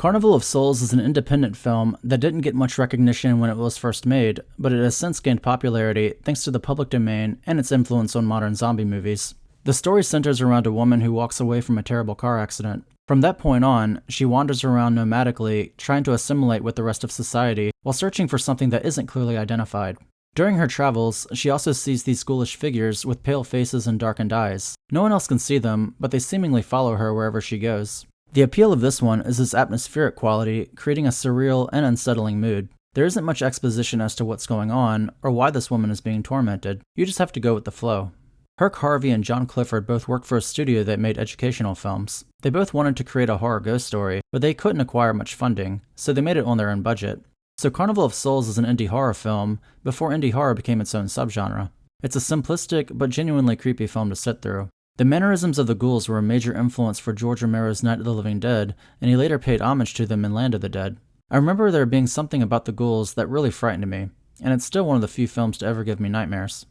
Carnival of Souls is an independent film that didn't get much recognition when it was first made, but it has since gained popularity thanks to the public domain and its influence on modern zombie movies. The story centers around a woman who walks away from a terrible car accident. From that point on, she wanders around nomadically, trying to assimilate with the rest of society while searching for something that isn't clearly identified. During her travels, she also sees these ghoulish figures with pale faces and darkened eyes. No one else can see them, but they seemingly follow her wherever she goes. The appeal of this one is its atmospheric quality, creating a surreal and unsettling mood. There isn't much exposition as to what's going on, or why this woman is being tormented. You just have to go with the flow. Herk, Harvey, and Clifford both worked for a studio that made educational films. They both wanted to create a horror ghost story, but they couldn't acquire much funding, so they made it on their own budget. So Carnival of Souls is an indie horror film before indie horror became its own subgenre. It's a simplistic but genuinely creepy film to sit through. The mannerisms of the ghouls were a major influence for George Romero's Night of the Living Dead, and he later paid homage to them in Land of the Dead. I remember there being something about the ghouls that really frightened me, and it's still one of the few films to ever give me nightmares.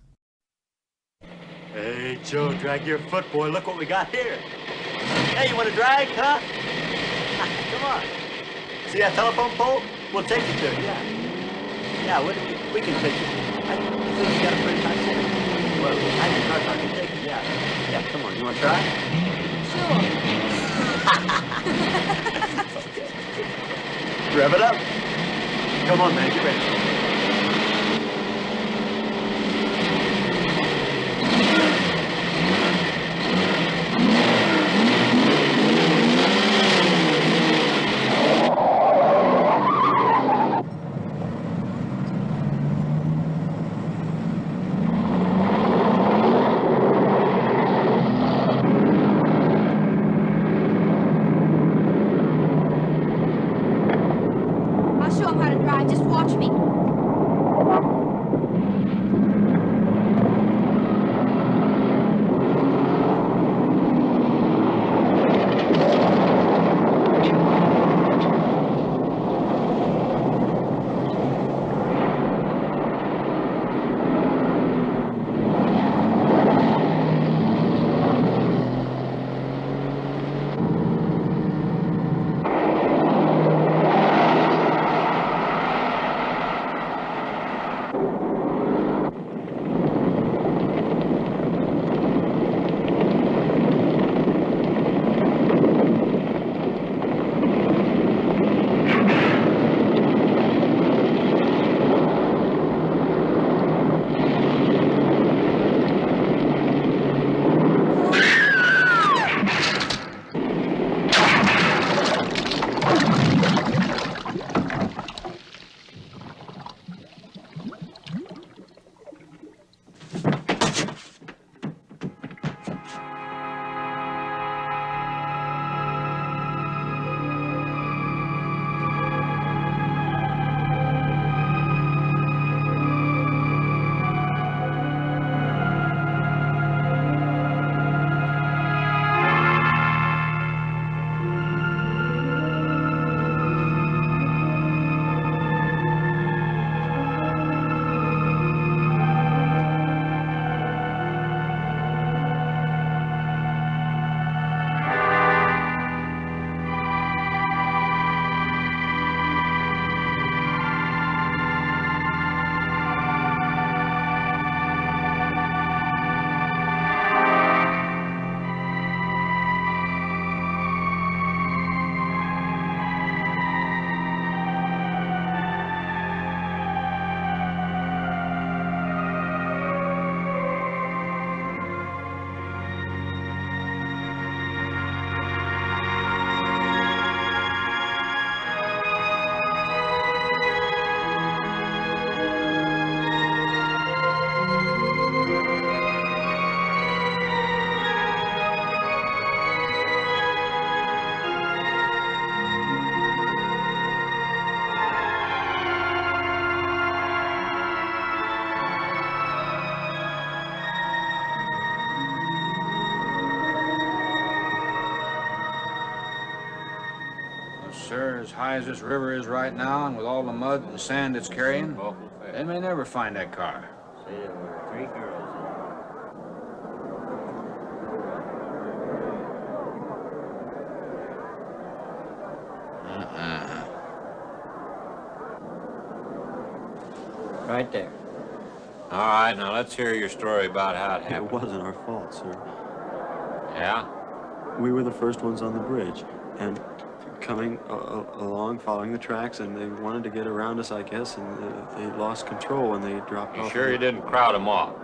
Hey, Joe, drag your foot, boy. Look what we got here. Hey, you want to drag, huh? Come on. See that telephone pole? We'll take you to it, yeah. Yeah, we can take you. I think you got a pretty nice city. Well, I can take you, yeah. Yeah, come on. You want to try? Sure. Okay. Rev it up. Come on, man. Get ready. Sir, as high as this river is right now, and with all the mud and sand it's carrying, they may never find that car. See, there were 3 girls. Right there. All right, now let's hear your story about how it happened. It wasn't our fault, sir. Yeah? We were the first ones on the bridge, and coming along, following the tracks, and they wanted to get around us, I guess, and they lost control when they dropped off. You sure you didn't crowd them off?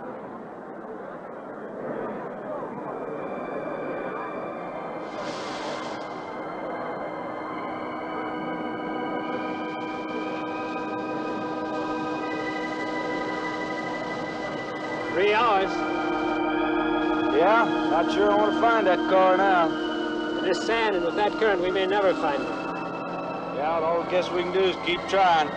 Yeah, not sure I want to find that car now. This sand and with that current, we may never find it. Yeah, all I guess we can do is keep trying.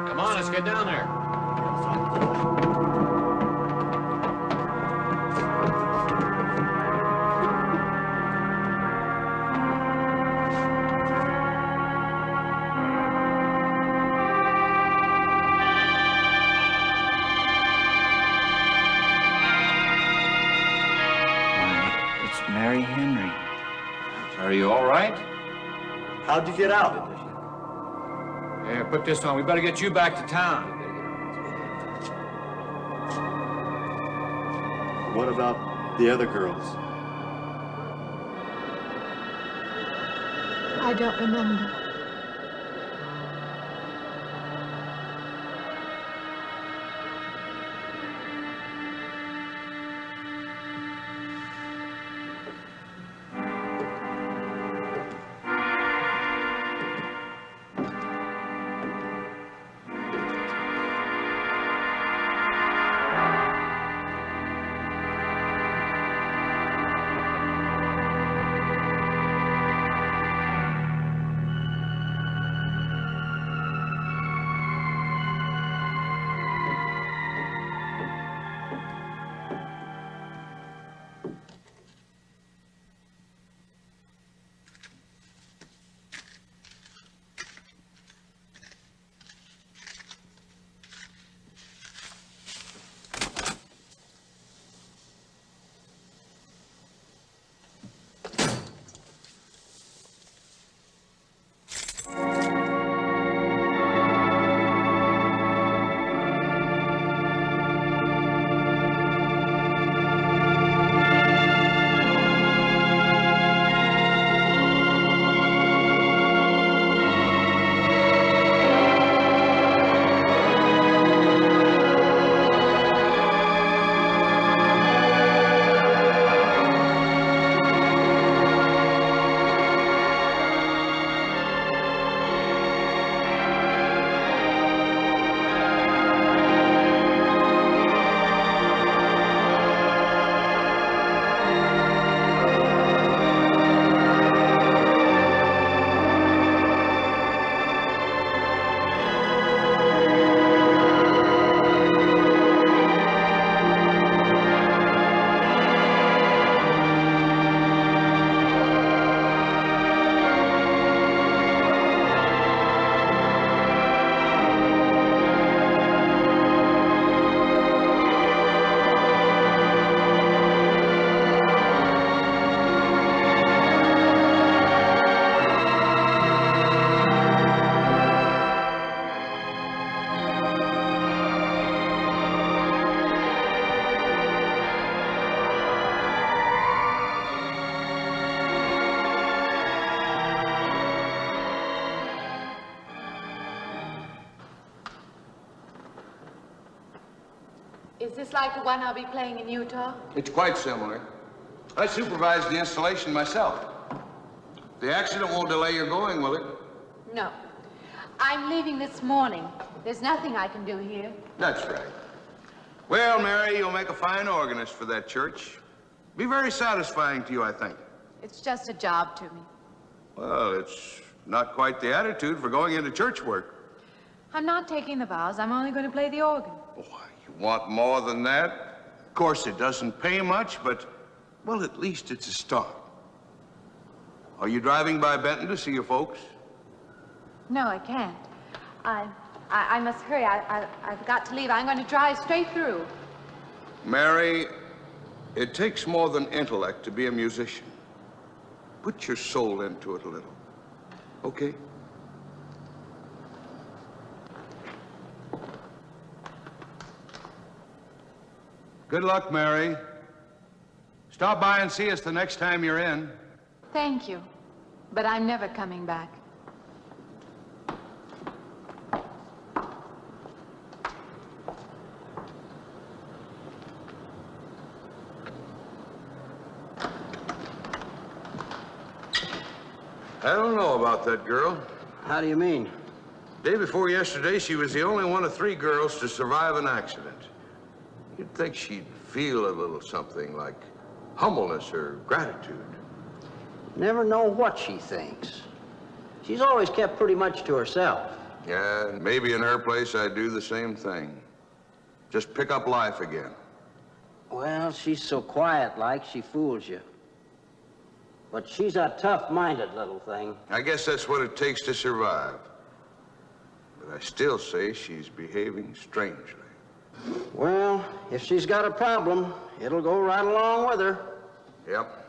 Come on, let's get down there. It's Mary Henry. Are you all right? How'd you get out? Here, put this on. We better get you back to town. What about the other girls? I don't remember. Is this like the one I'll be playing in Utah? It's quite similar. I supervised the installation myself. The accident won't delay your going, will it? No. I'm leaving this morning. There's nothing I can do here. That's right. Well, Mary, you'll make a fine organist for that church. Be very satisfying to you, I think. It's just a job to me. Well, it's not quite the attitude for going into church work. I'm not taking the vows. I'm only going to play the organ. Boy, you want more than that? Of course, it doesn't pay much, but, well, at least it's a start. Are you driving by Benton to see your folks? No, I can't. I must hurry. I've got to leave. I'm going to drive straight through. Mary, it takes more than intellect to be a musician. Put your soul into it a little, okay? Good luck, Mary. Stop by and see us the next time you're in. Thank you. But I'm never coming back. I don't know about that girl. How do you mean? Day before yesterday, she was the only one of 3 girls to survive an accident. You'd think she'd feel a little something like humbleness or gratitude. Never know what she thinks. She's always kept pretty much to herself. Yeah, maybe in her place I'd do the same thing. Just pick up life again. Well, she's so quiet-like, she fools you. But she's a tough-minded little thing. I guess that's what it takes to survive. But I still say she's behaving strangely. Well, if she's got a problem, it'll go right along with her. Yep.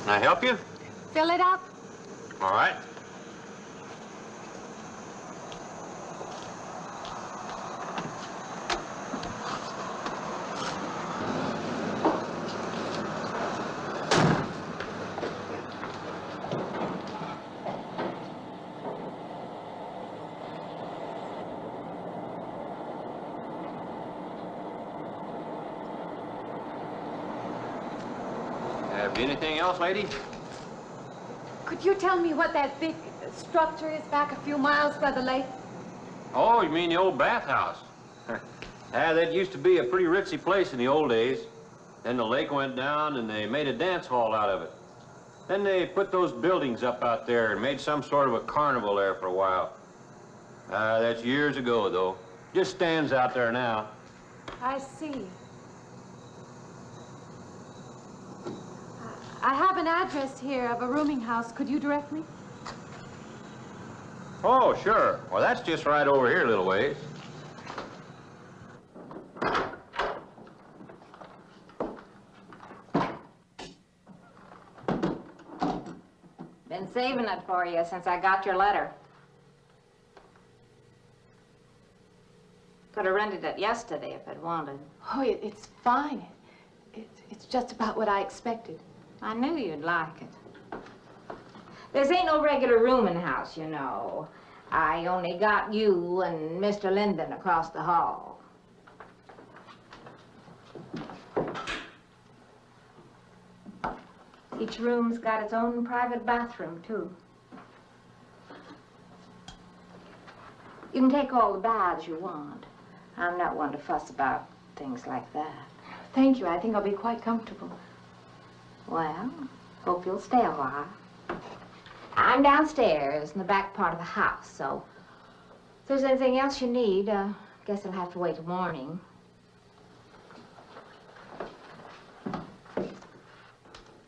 Can I help you? Fill it up. All right. Have anything else, lady? Could you tell me what that big structure is back a few miles by the lake? Oh, you mean the old bathhouse? That used to be a pretty ritzy place in the old days. Then the lake went down and they made a dance hall out of it. Then they put those buildings up out there and made some sort of a carnival there for a while. That's years ago, though. Just stands out there now. I see. I have an address here of a rooming house. Could you direct me? Oh, sure. Well, that's just right over here a little ways. Been saving it for you since I got your letter. Could have rented it yesterday if I'd wanted. Oh, it's fine. It's just about what I expected. I knew you'd like it. This ain't no regular rooming house, you know. I only got you and Mr. Linden across the hall. Each room's got its own private bathroom, too. You can take all the baths you want. I'm not one to fuss about things like that. Thank you. I think I'll be quite comfortable. Well, hope you'll stay a while. I'm downstairs in the back part of the house, so if there's anything else you need, guess I'll have to wait till morning.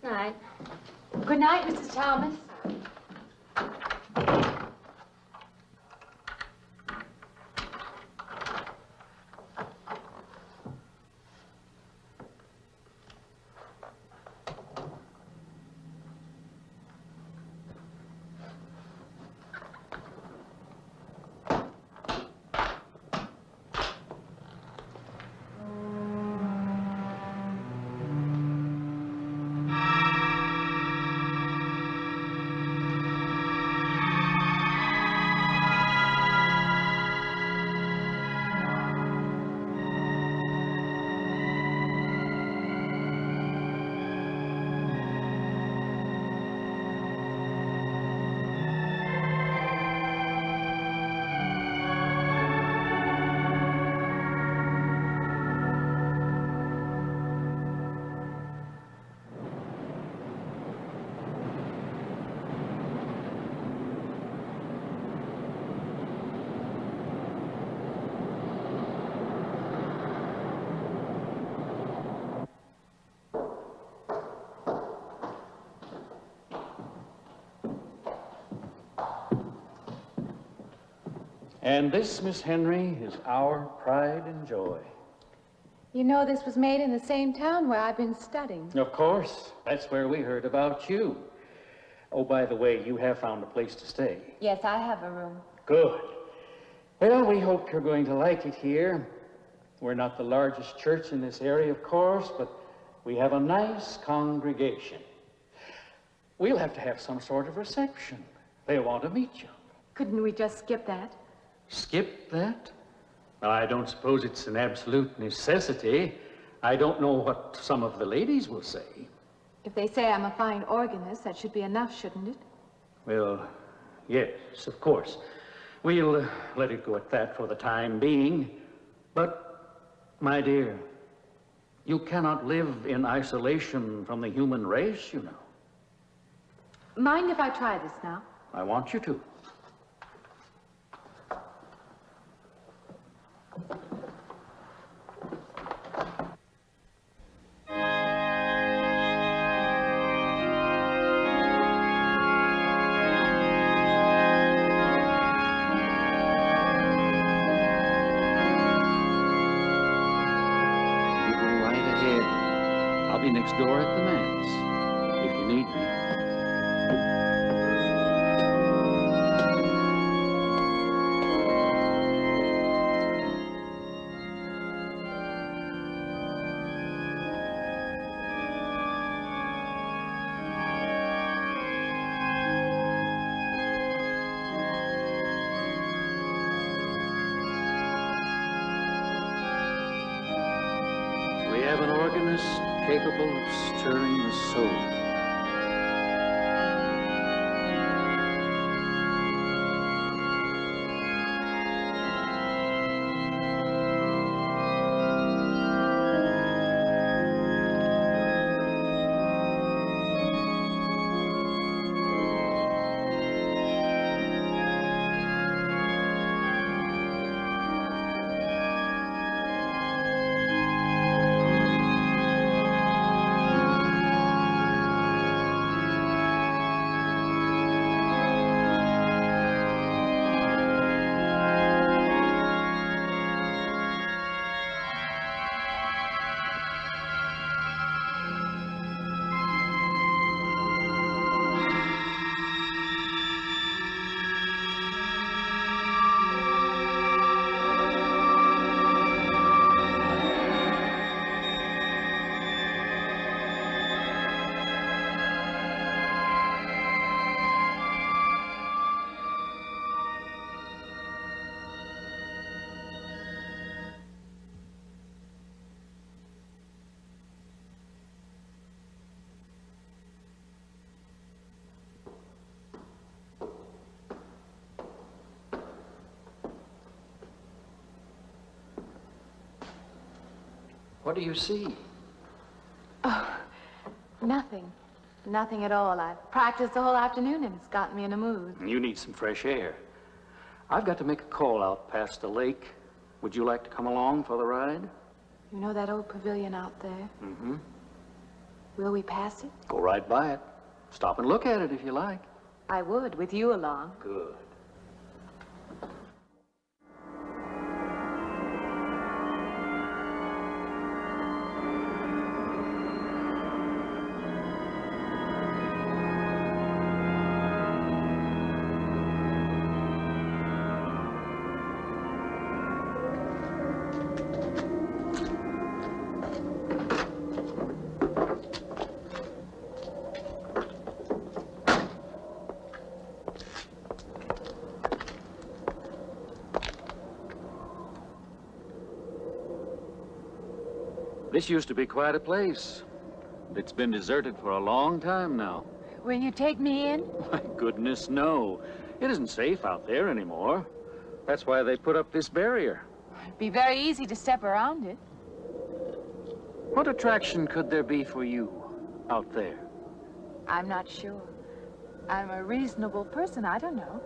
Night. Good night, Mrs. Thomas. And this, Miss Henry, is our pride and joy. You know this was made in the same town where I've been studying. Of course. That's where we heard about you. Oh, by the way, you have found a place to stay. Yes, I have a room. Good. Well, we hope you're going to like it here. We're not the largest church in this area, of course, but we have a nice congregation. We'll have to have some sort of reception. They'll want to meet you. Couldn't we just skip that? Skip that? Well, I don't suppose it's an absolute necessity. I don't know what some of the ladies will say. If they say I'm a fine organist, that should be enough, shouldn't it? Well, yes, of course. We'll let it go at that for the time being. But, my dear, you cannot live in isolation from the human race, you know. Mind if I try this now? I want you to. Door at the manse. If you need me. We have an organist capable of stirring the soul. What do you see? Oh, nothing. Nothing at all. I've practiced the whole afternoon and it's gotten me in a mood. You need some fresh air. I've got to make a call out past the lake. Would you like to come along for the ride? You know that old pavilion out there? Mm-hmm. Will we pass it? Go right by it. Stop and look at it if you like. I would, with you along. Good. This used to be quite a place. It's been deserted for a long time now. Will you take me in? My goodness, no. It isn't safe out there anymore. That's why they put up this barrier. It'd be very easy to step around it. What attraction could there be for you out there? I'm not sure. I'm a reasonable person. I don't know.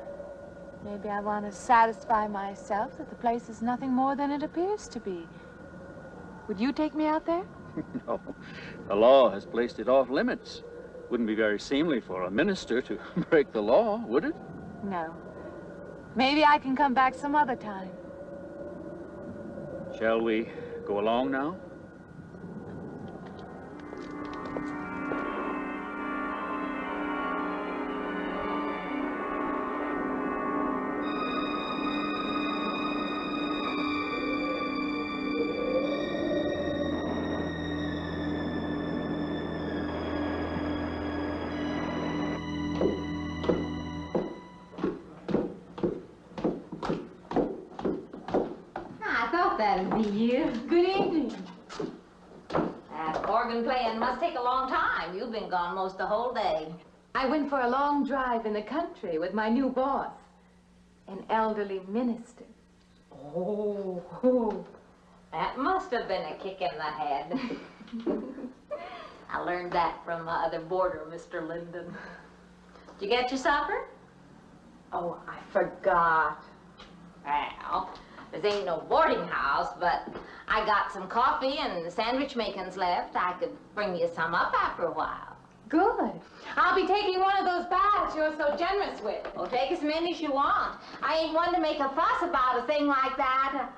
Maybe I want to satisfy myself that the place is nothing more than it appears to be. Would you take me out there? No. The law has placed it off limits. Wouldn't be very seemly for a minister to break the law, would it? No. Maybe I can come back some other time. Shall we go along now? That'll be you. Good evening. That organ playing must take a long time. You've been gone most the whole day. I went for a long drive in the country with my new boss, an elderly minister. Oh, that must have been a kick in the head. I learned that from my other boarder, Mr. Linden. Did you get your supper? Oh, I forgot. Well, this ain't no boarding house, but I got some coffee and sandwich makings left. I could bring you some up after a while. Good. I'll be taking one of those baths you're so generous with. Well, take as many as you want. I ain't one to make a fuss about a thing like that.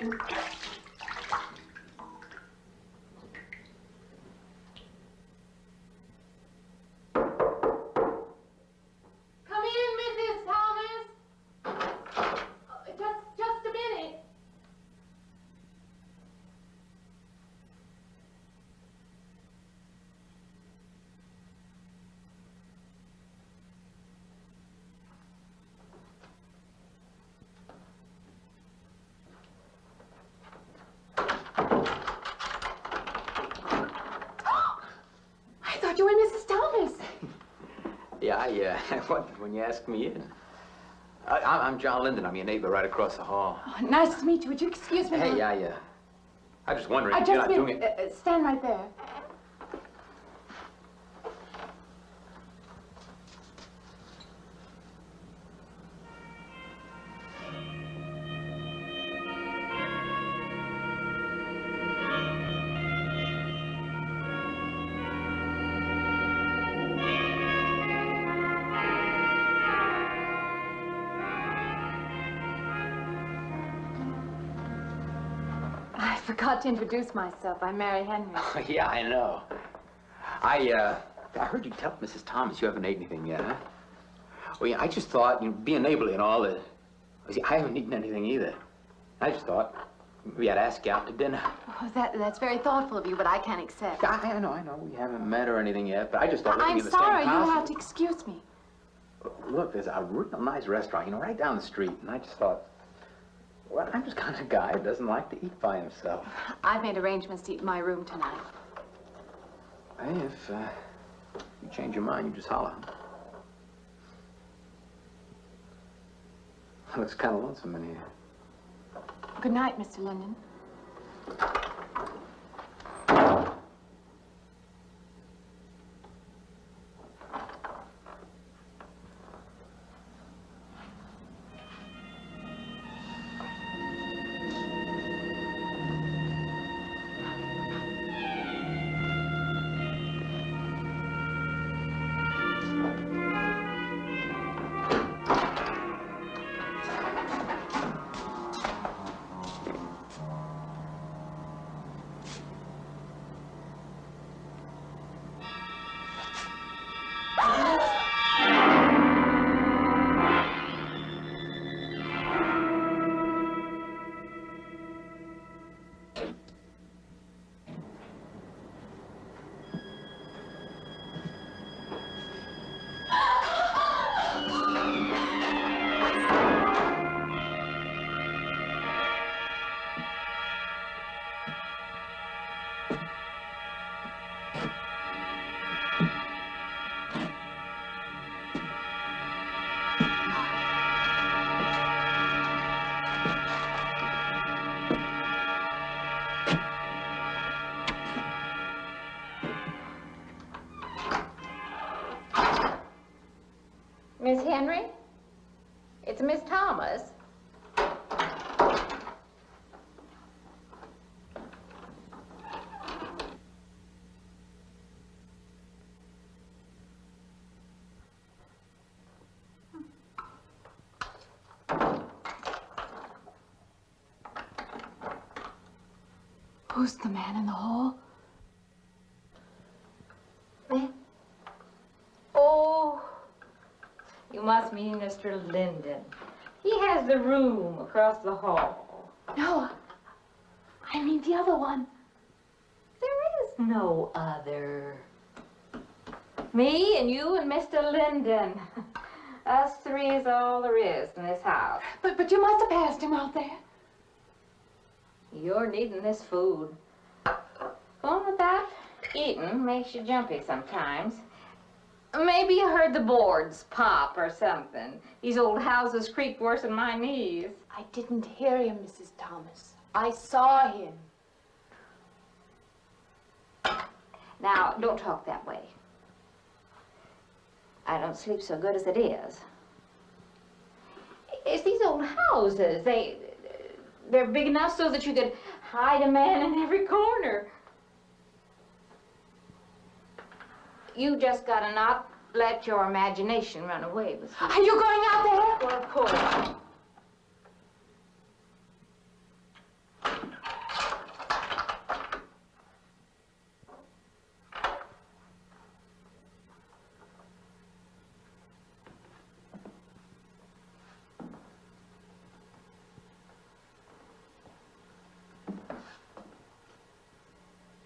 Come in, Mrs. Thomas. Just a minute. I thought you were Mrs. Thomas. Yeah, I wondered when you asked me in. I'm John Linden. I'm your neighbor right across the hall. Oh, nice to meet you. Would you excuse me? Hey, now? I'm just wondering if you're not doing it. Stand right there. I forgot to introduce myself. I'm Mary Henry. Oh, yeah, I know. I heard you tell Mrs. Thomas you haven't ate anything yet, huh? Well, yeah, I just thought, being neighborly and all, that I haven't eaten anything either. I just thought maybe I'd ask you out to dinner. Oh, that's very thoughtful of you, but I can't accept. I know. We haven't met or anything yet, but I just thought living I'm in the same sorry. house. You'll have to excuse me. Look, there's a real nice restaurant, right down the street, and I just thought, well, I'm just kind of a guy who doesn't like to eat by himself. I've made arrangements to eat in my room tonight. Hey, if you change your mind, you just holler. Looks kind of lonesome in here. Good night, Mr. Linden. Miss Henry? It's Miss Thomas. Who's the man in the hall? Oh, you must mean Mr. Linden. He has the room across the hall. No, I mean the other one. There is no other. Me and you and Mr. Linden. Us three is all there is in this house. But you must have passed him out there. You're needing this food. Going without eating makes you jumpy sometimes. Maybe you heard the boards pop or something. These old houses creak worse than my knees. I didn't hear him, Mrs. Thomas. I saw him. Now, don't talk that way. I don't sleep so good as it is. It's these old houses. They're big enough so that you could hide a man in every corner. You just gotta not let your imagination run away with you. Are you going out there? Well, of course.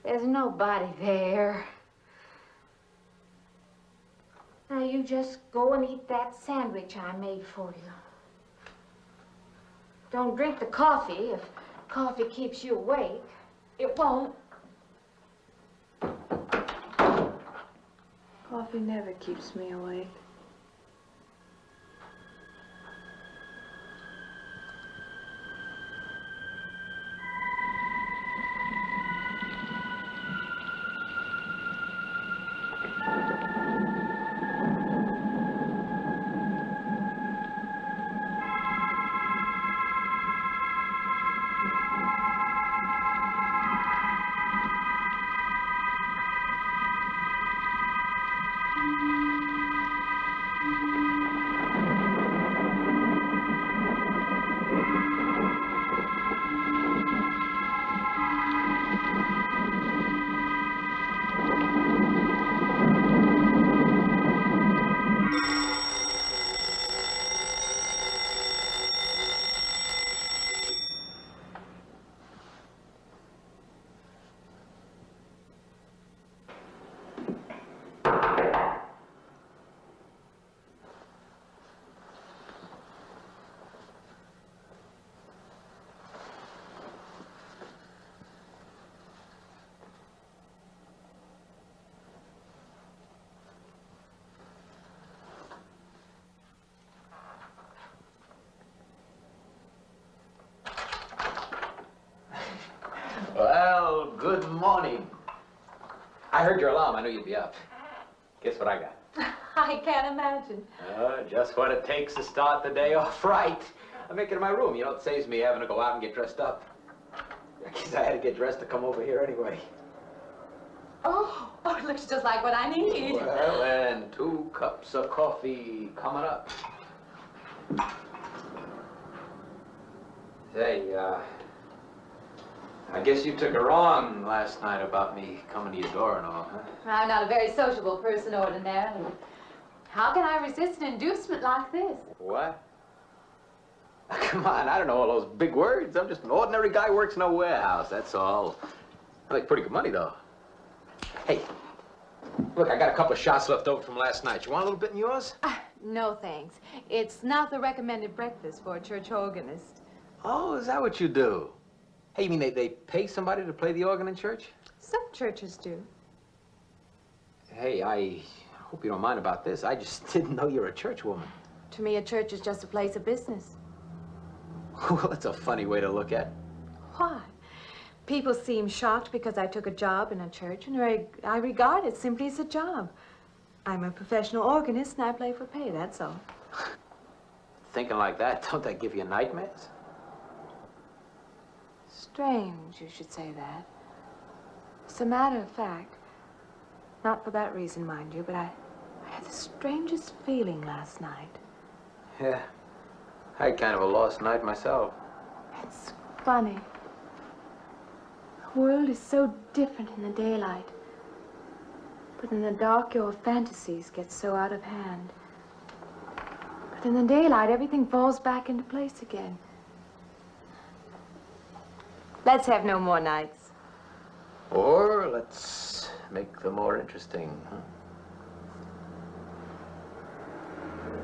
There's nobody there. Now you just go and eat that sandwich I made for you. Don't drink the coffee. If coffee keeps you awake, it won't. Coffee never keeps me awake. Well, good morning. I heard your alarm. I knew you'd be up. Guess what I got? I can't imagine. Just what it takes to start the day off right. I make it in my room. You know, it saves me having to go out and get dressed up. I guess I had to get dressed to come over here anyway. Oh, it looks just like what I need. Well, and 2 cups of coffee coming up. Say, I guess you took her on last night about me coming to your door and all, huh? I'm not a very sociable person ordinarily. How can I resist an inducement like this? What? Come on, I don't know all those big words. I'm just an ordinary guy who works in a warehouse, that's all. I make pretty good money, though. Hey, look, I got a couple of shots left over from last night. You want a little bit in yours? No, thanks. It's not the recommended breakfast for a church organist. Oh, is that what you do? Hey, you mean they pay somebody to play the organ in church? Some churches do. Hey, I hope you don't mind about this. I just didn't know you're a church woman. To me, a church is just a place of business. Well, that's a funny way to look at it. Why? People seem shocked because I took a job in a church, and I regard it simply as a job. I'm a professional organist, and I play for pay, that's all. Thinking like that, don't that give you nightmares? Strange you should say that. As a matter of fact, not for that reason, mind you, but I had the strangest feeling last night. Yeah, I had kind of a lost night myself. It's funny. The world is so different in the daylight. But in the dark, your fantasies get so out of hand. But in the daylight, everything falls back into place again. Let's have no more nights. Or let's make them more interesting, huh?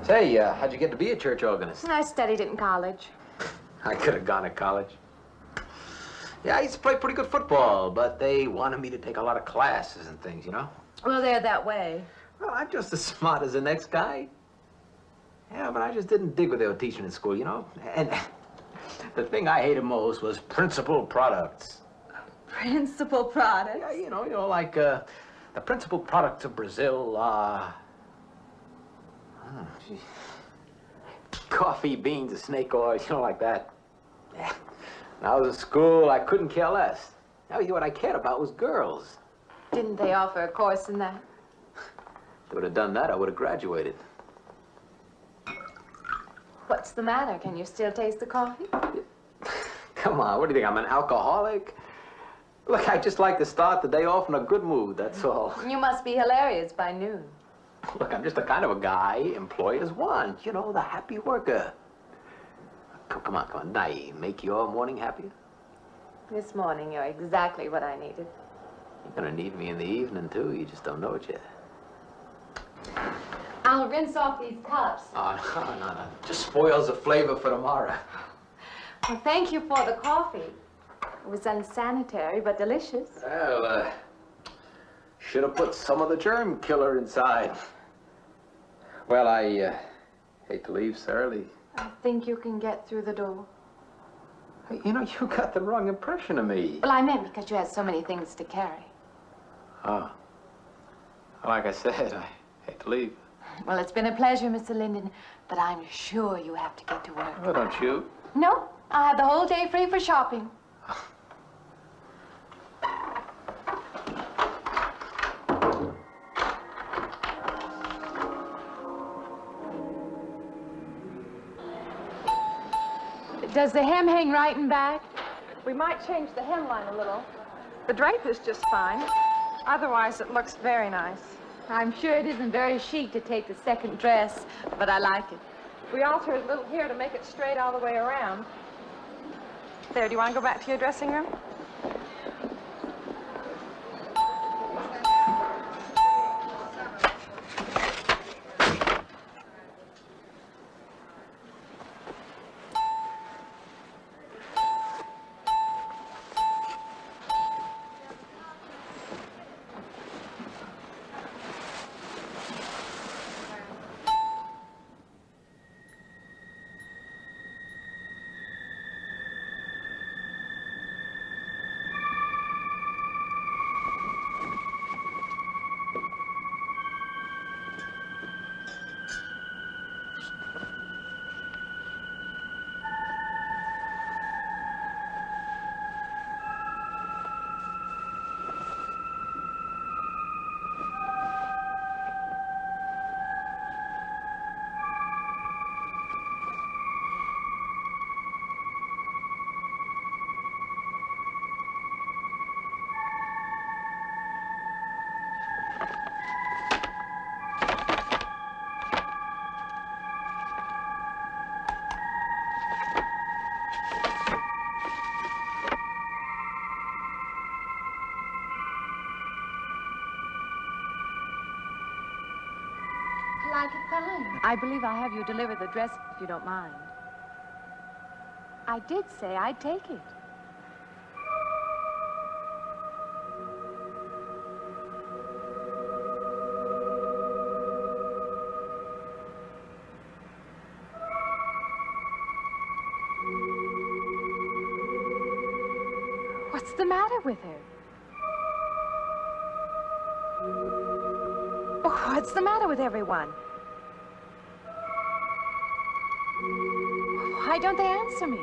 Say, how'd you get to be a church organist? I studied it in college. I could have gone to college. Yeah, I used to play pretty good football, but they wanted me to take a lot of classes and things, you know? Well, they're that way. Well, I'm just as smart as the next guy. Yeah, but I just didn't dig what they were teaching in school, you know? And the thing I hated most was principal products. Principal products? Yeah, you know, like the principal products of Brazil are... coffee, beans, and snake oil, you know, like that. Yeah. When I was in school, I couldn't care less. Now, what I cared about was girls. Didn't they offer a course in that? If they would have done that, I would have graduated. What's the matter? Can you still taste the coffee? Come on, what do you think, I'm an alcoholic? Look, I just like to start the day off in a good mood, that's all. You must be hilarious by noon. Look, I'm just the kind of a guy employers want. You know, the happy worker. Come on. Now, make your morning happier? This morning, you're exactly what I needed. You're gonna need me in the evening, too. You just don't know it yet. I'll rinse off these cups. Oh, no. Just spoils the flavor for tomorrow. Well, thank you for the coffee. It was unsanitary, but delicious. Well, should have put some of the germ killer inside. Well, I hate to leave so early. I think you can get through the door. You know, you got the wrong impression of me. Well, I meant because you had so many things to carry. Oh. Like I said, I hate to leave. Well, it's been a pleasure, Mr. Linden, but I'm sure you have to get to work. Oh, don't you? No, I have the whole day free for shopping. Does the hem hang right and back? We might change the hemline a little. The drape is just fine. Otherwise, it looks very nice. I'm sure it isn't very chic to take the second dress, but I like it. We alter a little here to make it straight all the way around. There, do you want to go back to your dressing room? I like it fine. I believe I'll have you deliver the dress if you don't mind. I did say I'd take it. What's the matter with her? Oh, what's the matter with everyone? Why don't they answer me?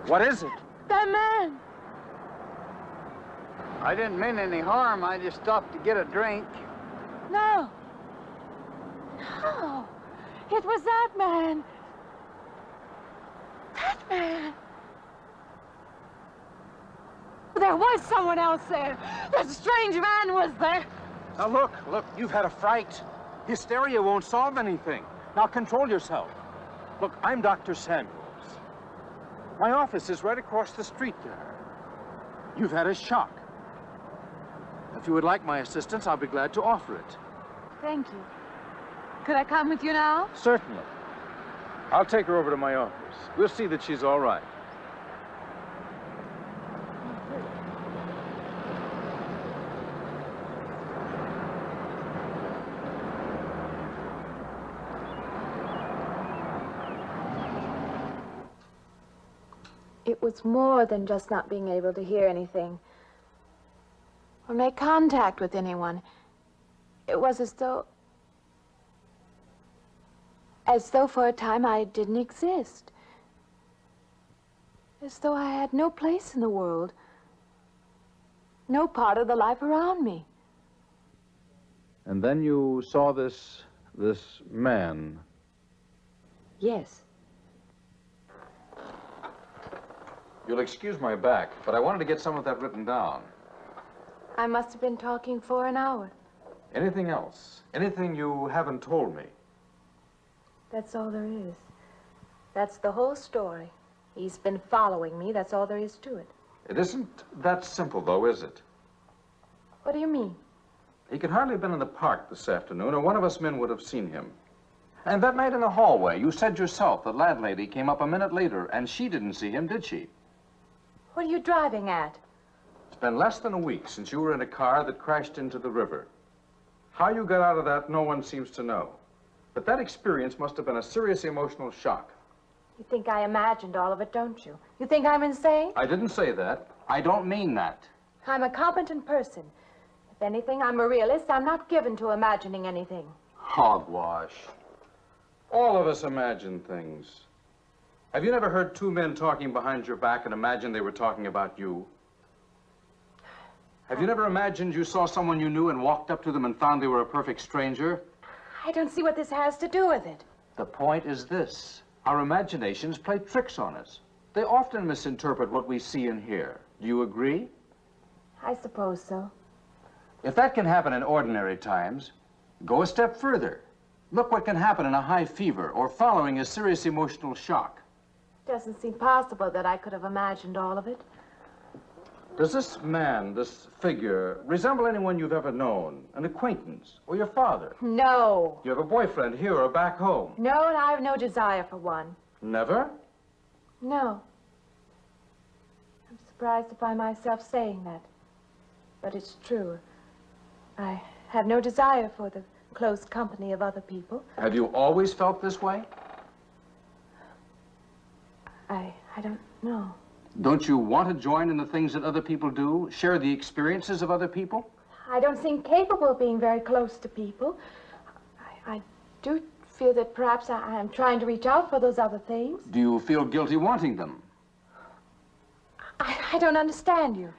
What is it? That man. I didn't mean any harm. I just stopped to get a drink. No. No. It was that man. That man. There was someone else there. That strange man was there. Now look, you've had a fright. Hysteria won't solve anything. Now control yourself. Look, I'm Dr. Samuels. My office is right across the street there. You've had a shock. If you would like my assistance, I'll be glad to offer it. Thank you. Could I come with you now? Certainly. I'll take her over to my office. We'll see that she's all right. It was more than just not being able to hear anything or make contact with anyone. It was as though for a time I didn't exist. As though I had no place in the world. No part of the life around me. And then you saw this man. Yes. You'll excuse my back, but I wanted to get some of that written down. I must have been talking for an hour. Anything else? Anything you haven't told me? That's all there is. That's the whole story. He's been following me. That's all there is to it. It isn't that simple, though, is it? What do you mean? He could hardly have been in the park this afternoon, or one of us men would have seen him. And that night in the hallway, you said yourself the landlady came up a minute later, and she didn't see him, did she? What are you driving at? It's been less than a week since you were in a car that crashed into the river. How you got out of that, no one seems to know. But that experience must have been a serious emotional shock. You think I imagined all of it, don't you? You think I'm insane? I didn't say that. I don't mean that. I'm a competent person. If anything, I'm a realist. I'm not given to imagining anything. Hogwash. All of us imagine things. Have you never heard two men talking behind your back and imagined they were talking about you? Have you never imagined you saw someone you knew and walked up to them and found they were a perfect stranger? I don't see what this has to do with it. The point is this. Our imaginations play tricks on us. They often misinterpret what we see and hear. Do you agree? I suppose so. If that can happen in ordinary times, go a step further. Look what can happen in a high fever or following a serious emotional shock. Doesn't seem possible that I could have imagined all of it. Does this man, this figure, resemble anyone you've ever known? An acquaintance? Or your father? No. You have a boyfriend here or back home? No, and I have no desire for one. Never? No. I'm surprised to find myself saying that. But it's true. I have no desire for the close company of other people. Have you always felt this way? I don't know. Don't you want to join in the things that other people do? Share the experiences of other people? I don't seem capable of being very close to people. I do feel that perhaps I am trying to reach out for those other things. Do you feel guilty wanting them? I don't understand you.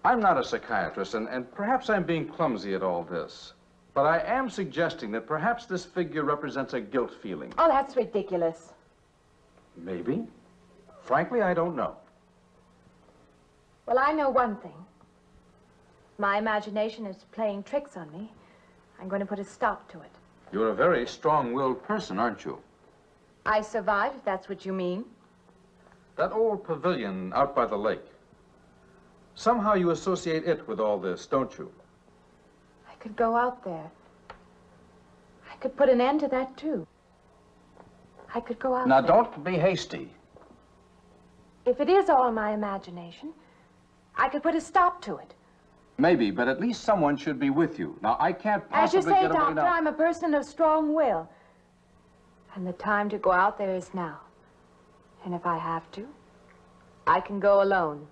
I'm not a psychiatrist, and perhaps I'm being clumsy at all this. But I am suggesting that perhaps this figure represents a guilt feeling. Oh, that's ridiculous. Maybe. Frankly, I don't know. Well, I know one thing. My imagination is playing tricks on me. I'm going to put a stop to it. You're a very strong-willed person, aren't you? I survived, if that's what you mean. That old pavilion out by the lake. Somehow you associate it with all this, don't you? I could go out there. I could put an end to that, too. I could go out Now, there. don't be hasty. If it is all my imagination, I could put a stop to it. Maybe, but at least someone should be with you. Now, I can't As you possibly say, get away Doctor, now. I'm a person of strong will. And the time to go out there is now. And if I have to, I can go alone.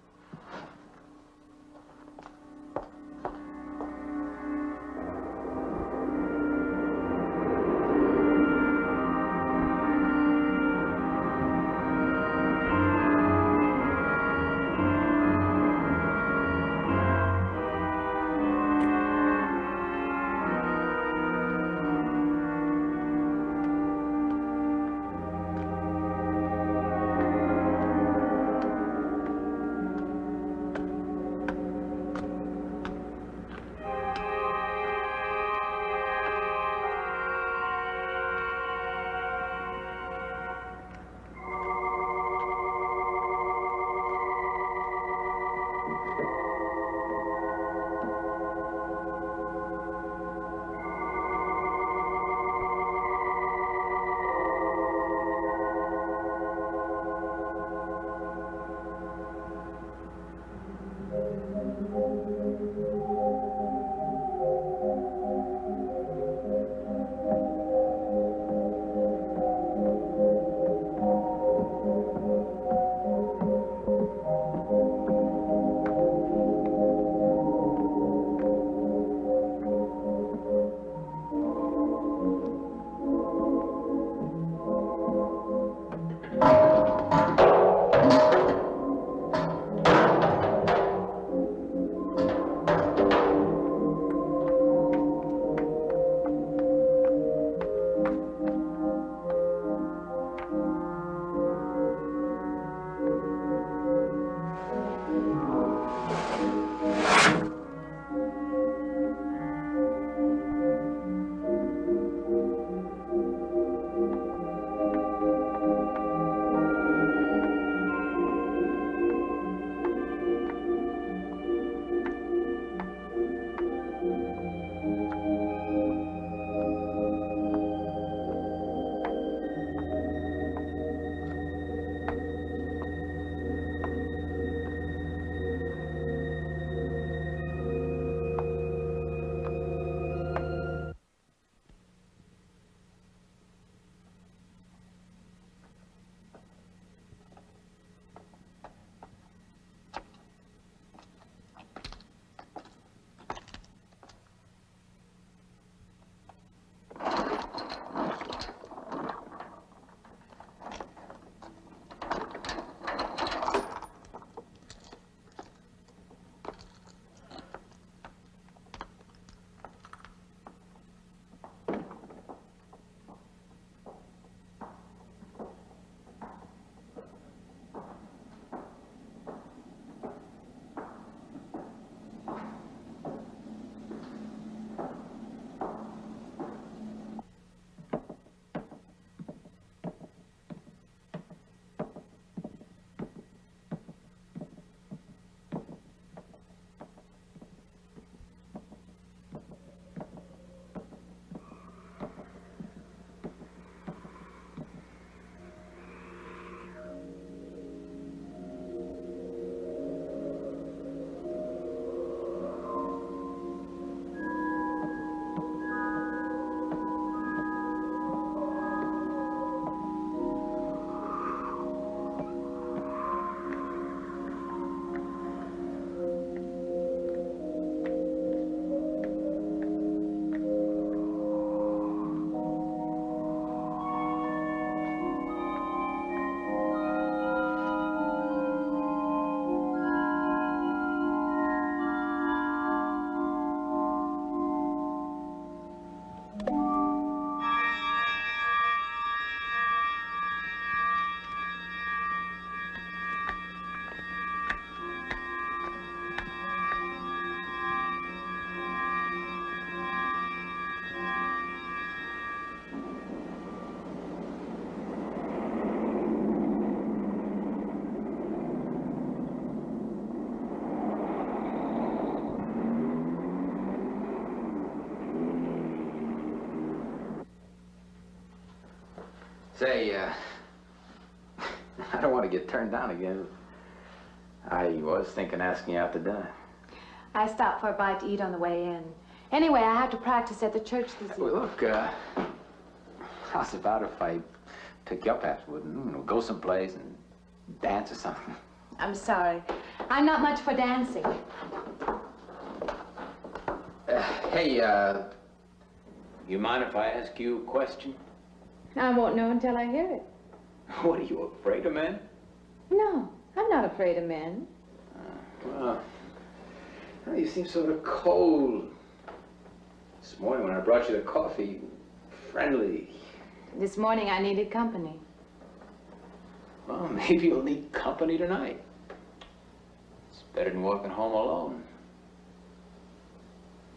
Say, I don't want to get turned down again. I was thinking asking you out to dinner. I stopped for a bite to eat on the way in. Anyway, I have to practice at the church this evening. Well, look, how's about if I took you up afterward and, you know, go someplace and dance or something? I'm sorry. I'm not much for dancing. Hey, you mind if I ask you a question? I won't know until I hear it. What, are you afraid of men? No, I'm not afraid of men. Well, you seem sort of cold. This morning when I brought you the coffee, friendly. This morning I needed company. Well, maybe you'll need company tonight. It's better than walking home alone.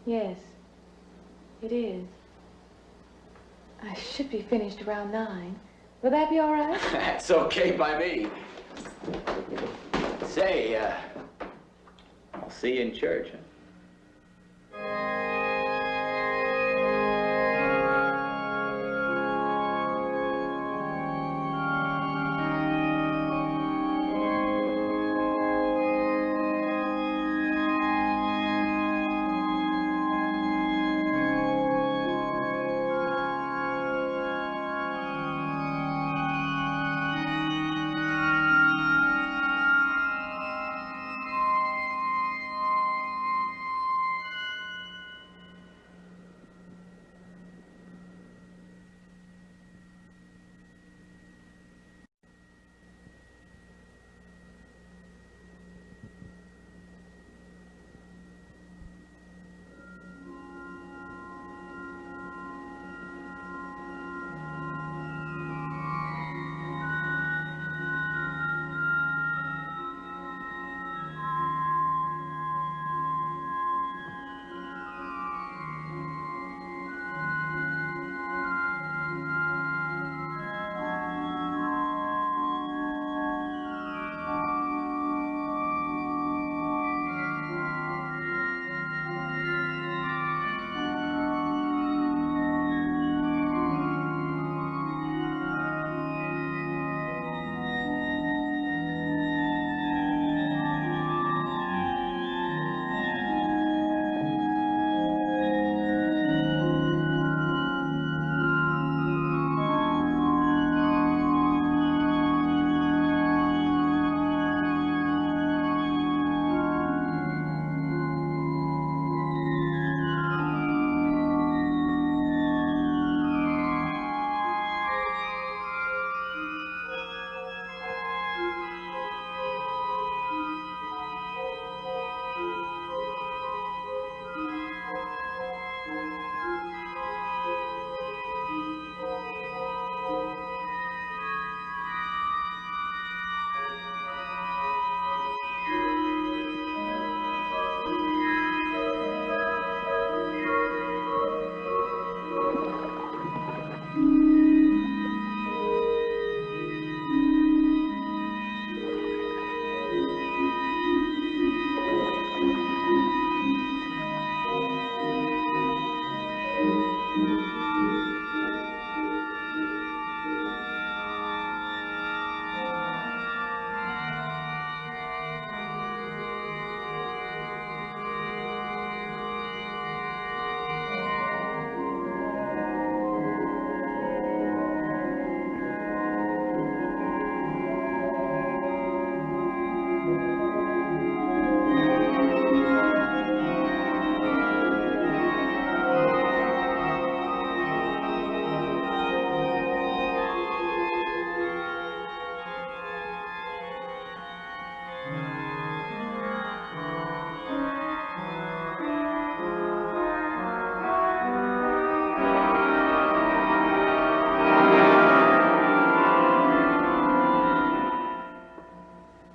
Yes, it is. I should be finished around 9. Will that be all right? That's okay by me. Say, I'll see you in church, huh?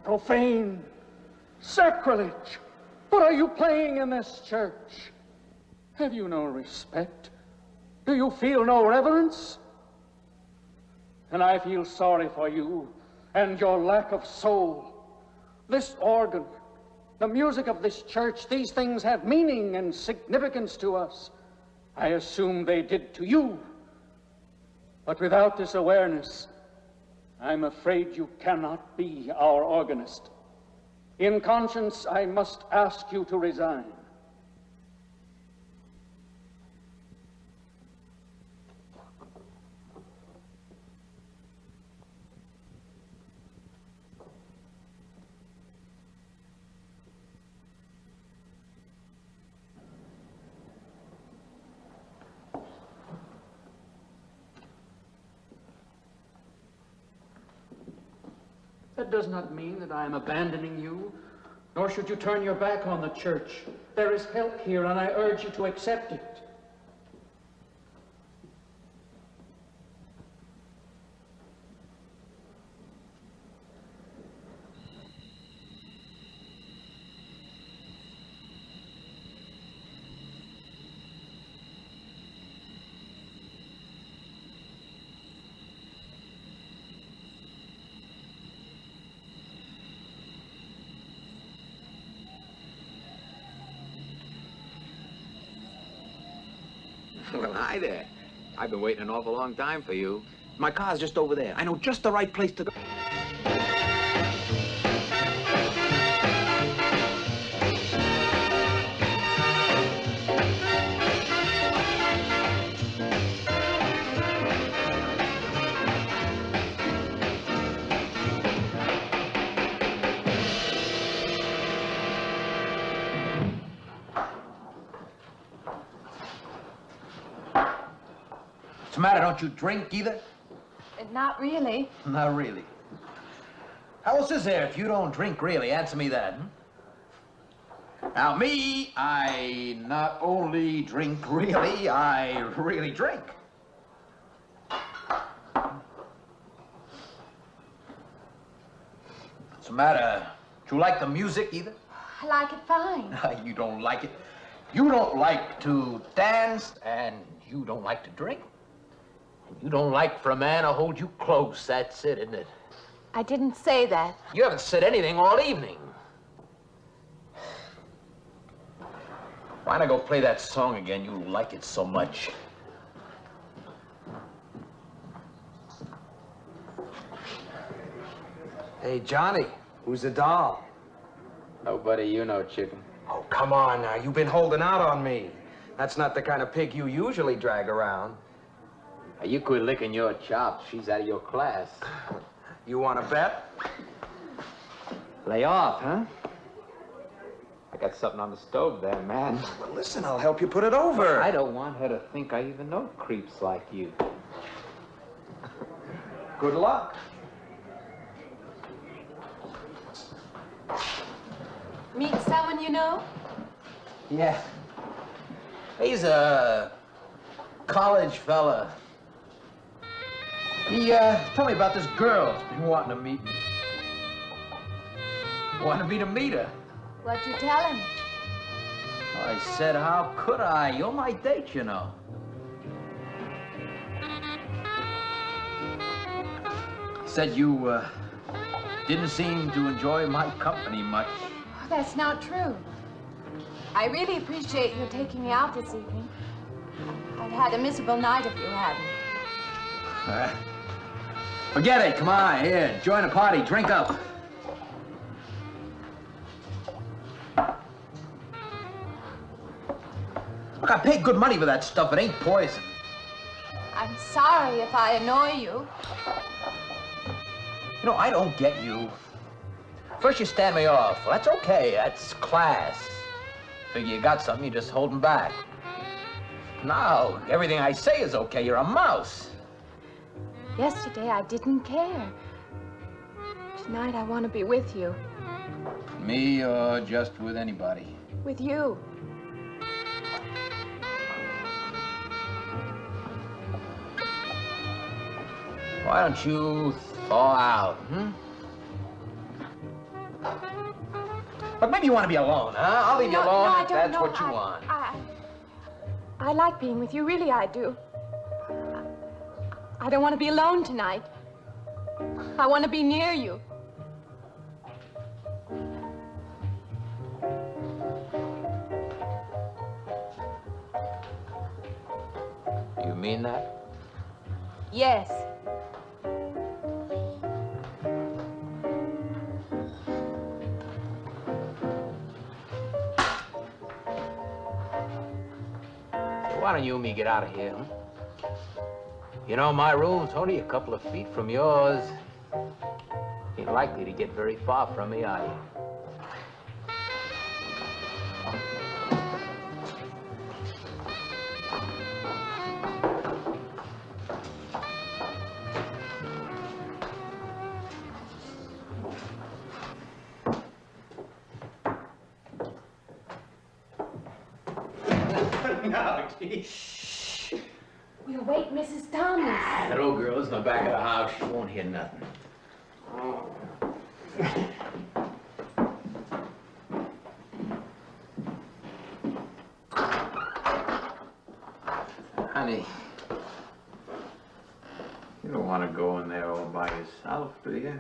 Profane, sacrilege. What are you playing in this church? Have you no respect? Do you feel no reverence? And I feel sorry for you and your lack of soul. This organ, the music of this church, these things have meaning and significance to us. I assume they did to you. But without this awareness, I'm afraid you cannot be our organist. In conscience, I must ask you to resign. That does not mean that I am abandoning you, nor should you turn your back on the church. There is help here, and I urge you to accept it. Well, hi there. I've been waiting an awful long time for you. My car's just over there. I know just the right place to go. What's the matter? Don't you drink either? Not really. Not really. How else is there if you don't drink really? Answer me that. Now, me, I not only drink really, I really drink. What's the matter? Do you like the music either? I like it fine. You don't like it. You don't like to dance, and you don't like to drink. You don't like for a man to hold you close. That's it, isn't it? I didn't say that. You haven't said anything all evening. Why not go play that song again? You like it so much. Hey, Johnny, who's the doll? Nobody you know, chicken. Oh, come on now. You've been holding out on me. That's not the kind of pig you usually drag around. You quit licking your chops. She's out of your class. You want to bet? Lay off, huh? I got something on the stove there, man. Well, listen, I'll help you put it over. I don't want her to think I even know creeps like you. Good luck. Meet someone you know? Yeah. He's a college fella. He told me about this girl who's been wanting to meet me. Wanted me to meet her. What'd you tell him? I said, how could I? You're my date, you know. Said you didn't seem to enjoy my company much. Oh, that's not true. I really appreciate your taking me out this evening. I've had a miserable night if you hadn't. Forget it. Come on, here. Join the party. Drink up. Look, I paid good money for that stuff. It ain't poison. I'm sorry if I annoy you. You know, I don't get you. First you stand me off. Well, that's okay. That's class. Figure you got something, you just hold 'em back. Now, everything I say is okay. You're a mouse. Yesterday, I didn't care. Tonight, I want to be with you. Me or just with anybody? With you. Why don't you thaw out, But maybe you want to be alone, huh? I'll leave you alone if that's what you want. I like being with you, really I do. I don't want to be alone tonight. I want to be near you. You mean that? Yes. Why don't you and me get out of here, huh? You know, my room's only a couple of feet from yours. Ain't likely to get very far from me, are you? No, gee. We'll wake Mrs. Thomas. That old girl's in the back of the house. She won't hear nothing. Honey, you don't want to go in there all by yourself, do you?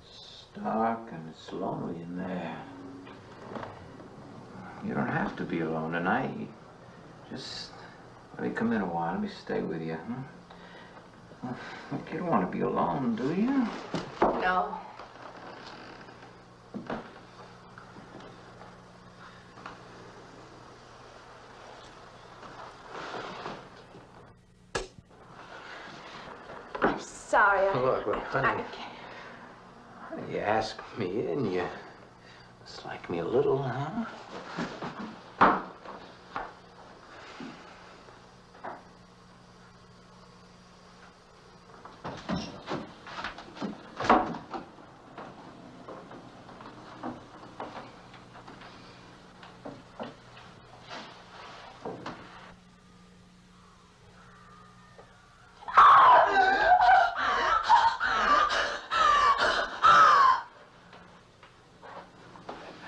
It's dark and it's lonely in there. You don't have to be alone tonight. Just let me come in a while. Let me stay with you, huh? Look, you don't want to be alone, do you? No. I'm sorry. Look, honey. You asked me in, you dislike me a little, huh?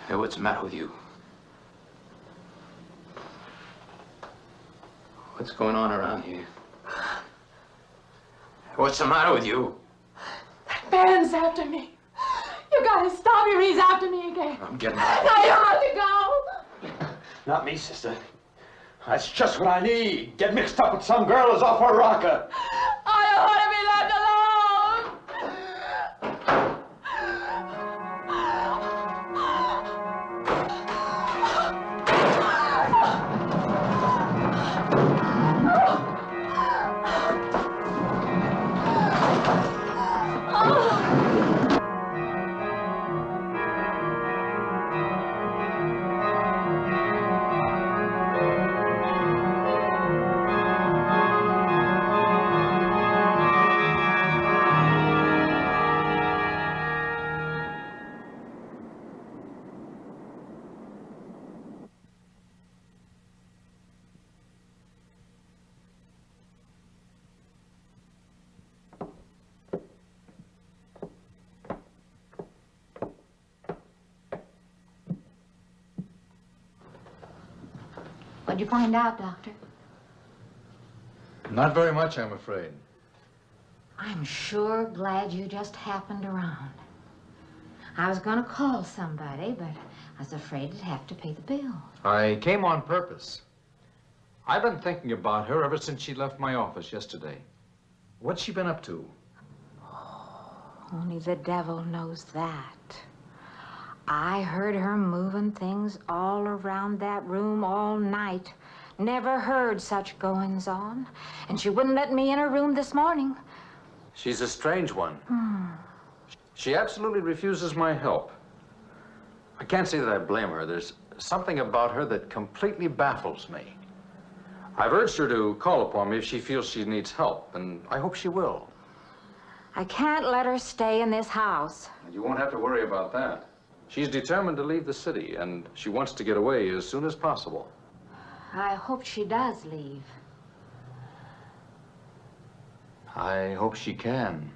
What's the matter with you? What's going on around here? What's the matter with you? That man's after me. You gotta stop him. He's after me again. I'm getting out. Now you have to go. Not me, sister. That's just what I need. Get mixed up with some girl who's off her rocker. I don't want to be left alone. What'd you find out, Doctor? Not very much, I'm afraid. I'm sure glad you just happened around. I was going to call somebody, but I was afraid I'd have to pay the bill. I came on purpose. I've been thinking about her ever since she left my office yesterday. What's she been up to? Only the devil knows that. I heard her moving things all around that room all night. Never heard such goings on. And she wouldn't let me in her room this morning. She's a strange one. She absolutely refuses my help. I can't say that I blame her. There's something about her that completely baffles me. I've urged her to call upon me if she feels she needs help, and I hope she will. I can't let her stay in this house. You won't have to worry about that. She's determined to leave the city, and she wants to get away as soon as possible. I hope she does leave. I hope she can.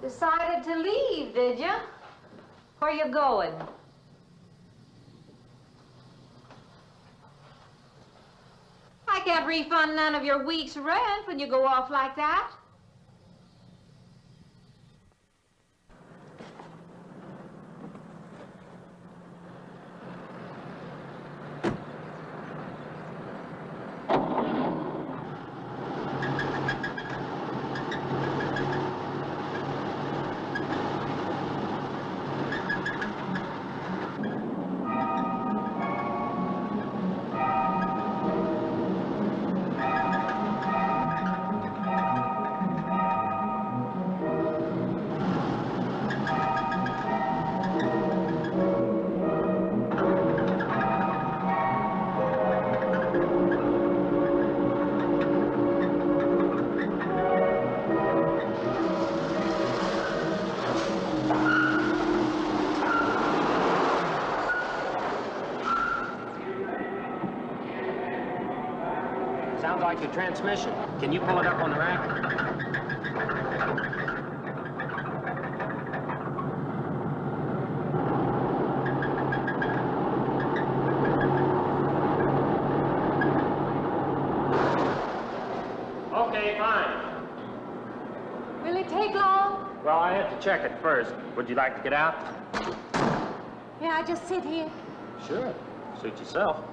Decided to leave, did you? Where you going? I can't refund none of your week's rent when you go off like that. Sounds like your transmission. Can you pull it up on the rack? Okay, fine. Will it take long? Well, I have to check it first. Would you like to get out? Yeah, I just sit here. Sure. Suit yourself.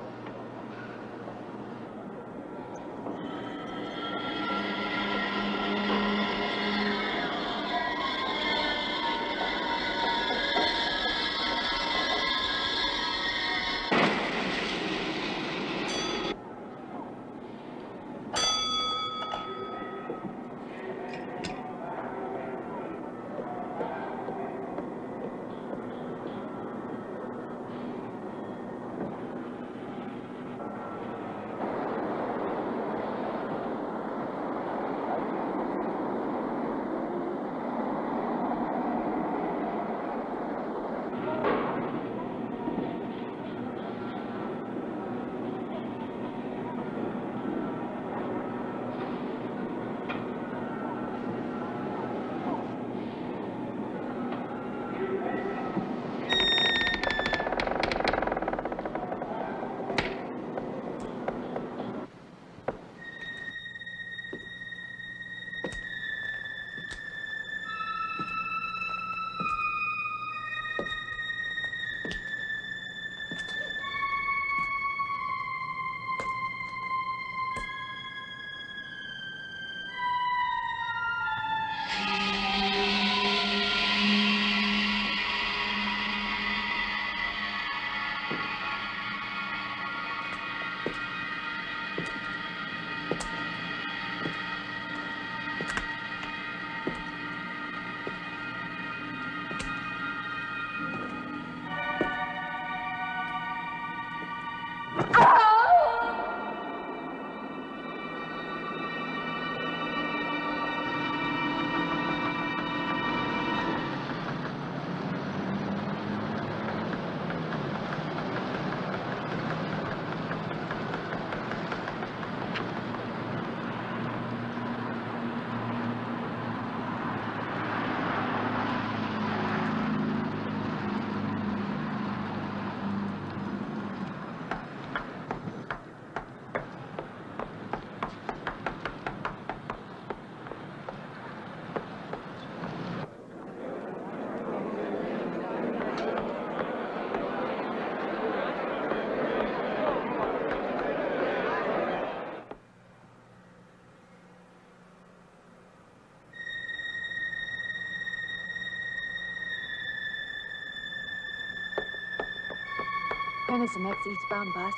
When is the next eastbound bus?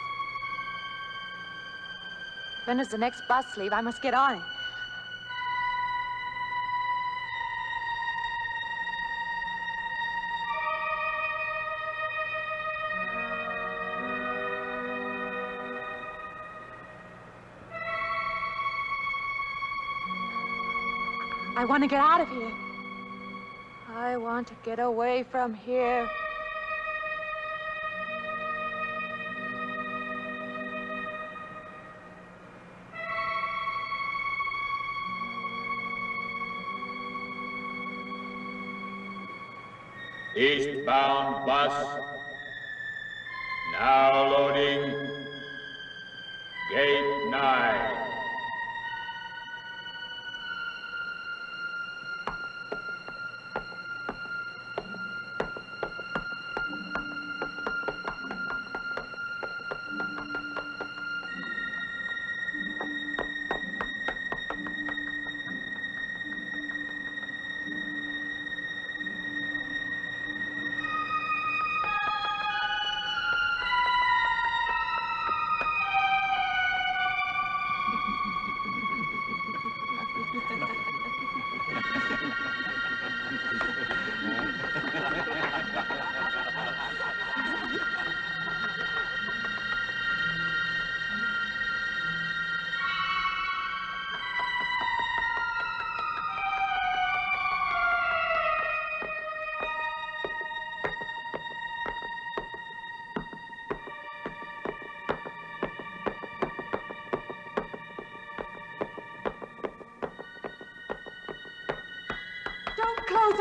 When does the next bus leave? I must get on it. I want to get out of here. I want to get away from here. Eastbound bus. Now loading. Gate 9.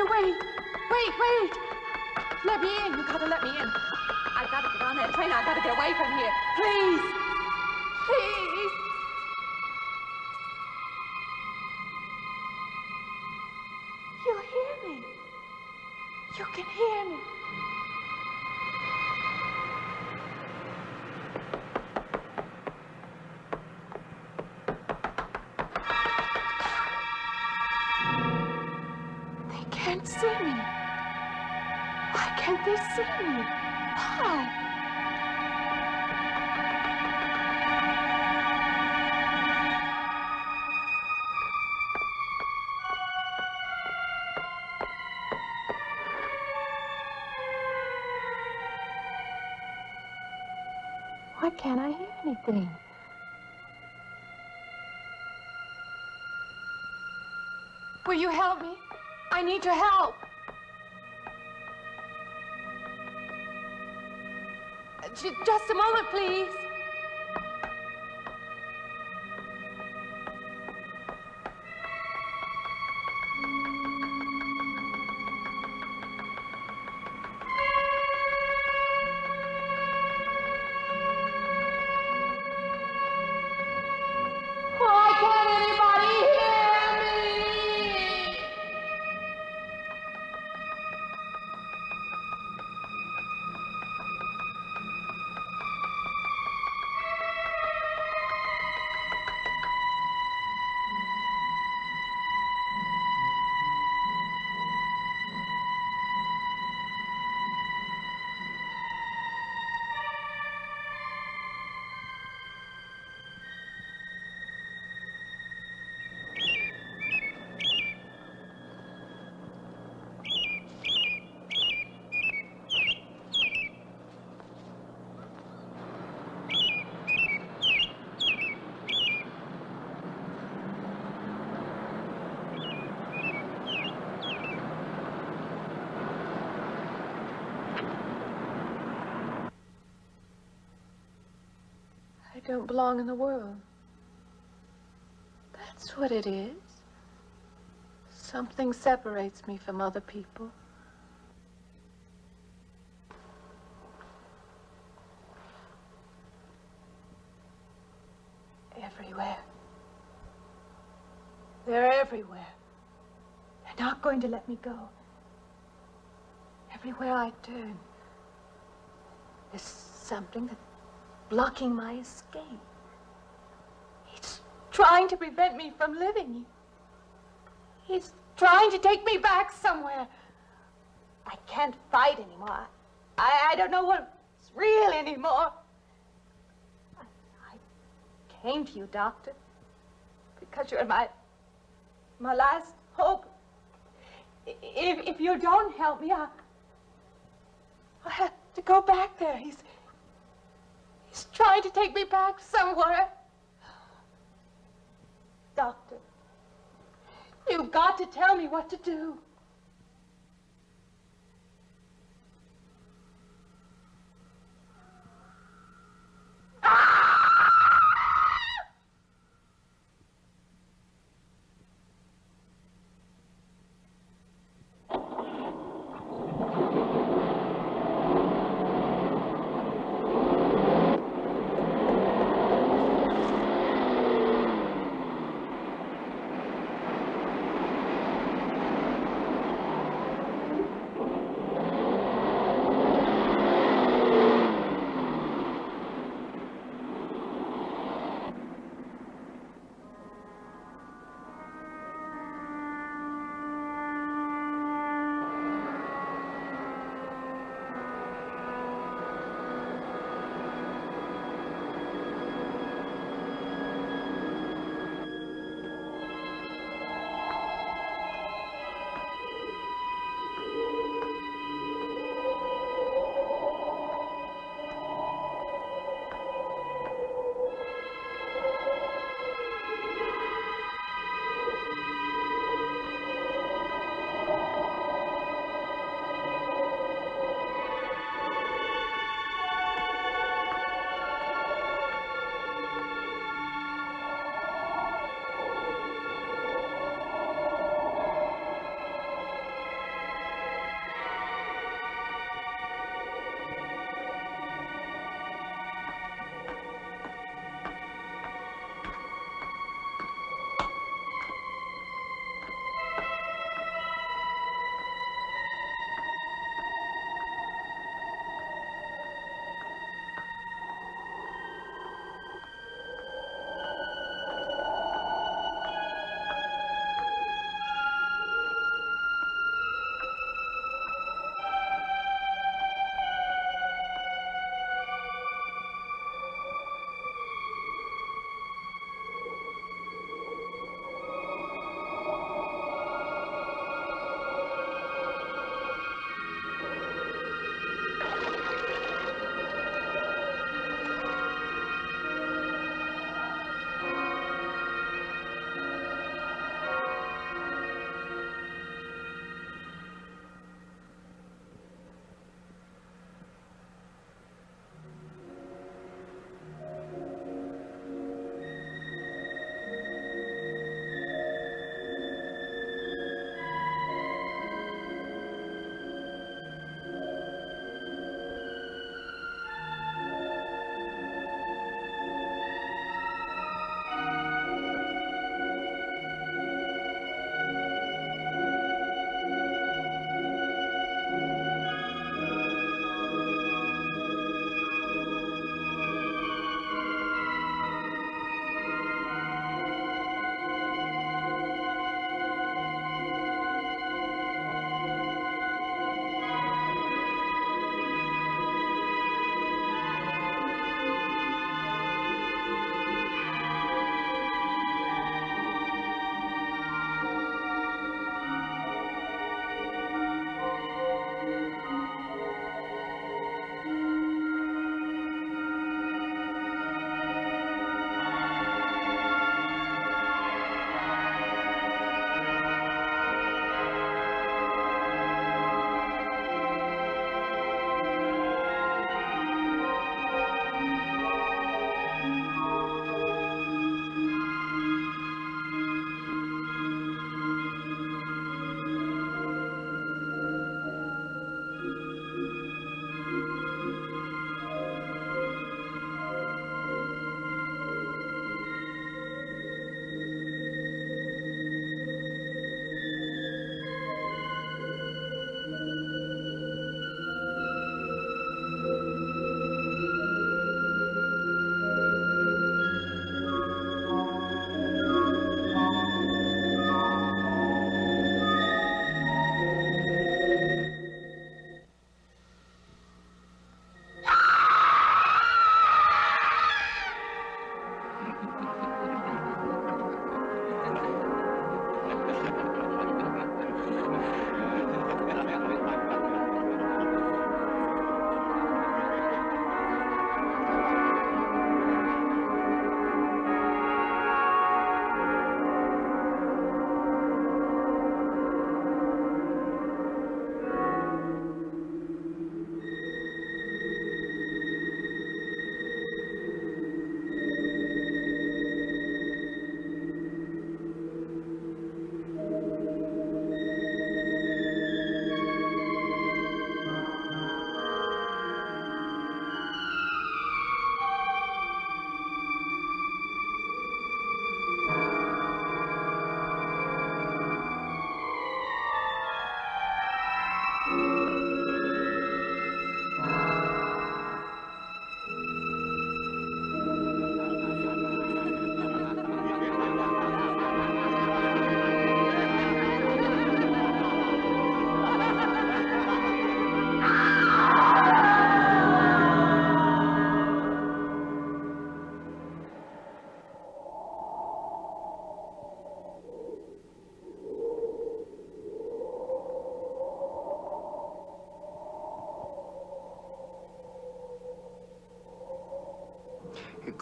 Wait. Let me in. You gotta let me in. I gotta get on that train. I gotta get away from here. Please. Please. You hear me. You can hear me. Can't see me. Why can't they see me? Why? Why can't I hear anything? Will you help me? I need your help. Just a moment, please. Why can't anybody hear me? I don't belong in the world. That's what it is. Something separates me from other people. Everywhere. They're everywhere. They're not going to let me go. Everywhere I turn, there's something that's blocking my escape. He's trying to prevent me from living. He's trying to take me back somewhere. I can't fight anymore. I don't know what's real anymore. I came to you, Doctor, because you're my last hope. If you don't help me, I'll have to go back there. He's trying to take me back somewhere. Doctor, you've got to tell me what to do.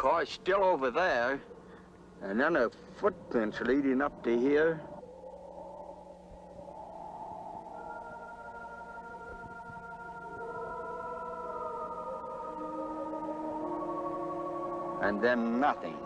car's still over there. And then the footprints leading up to here. And then nothing.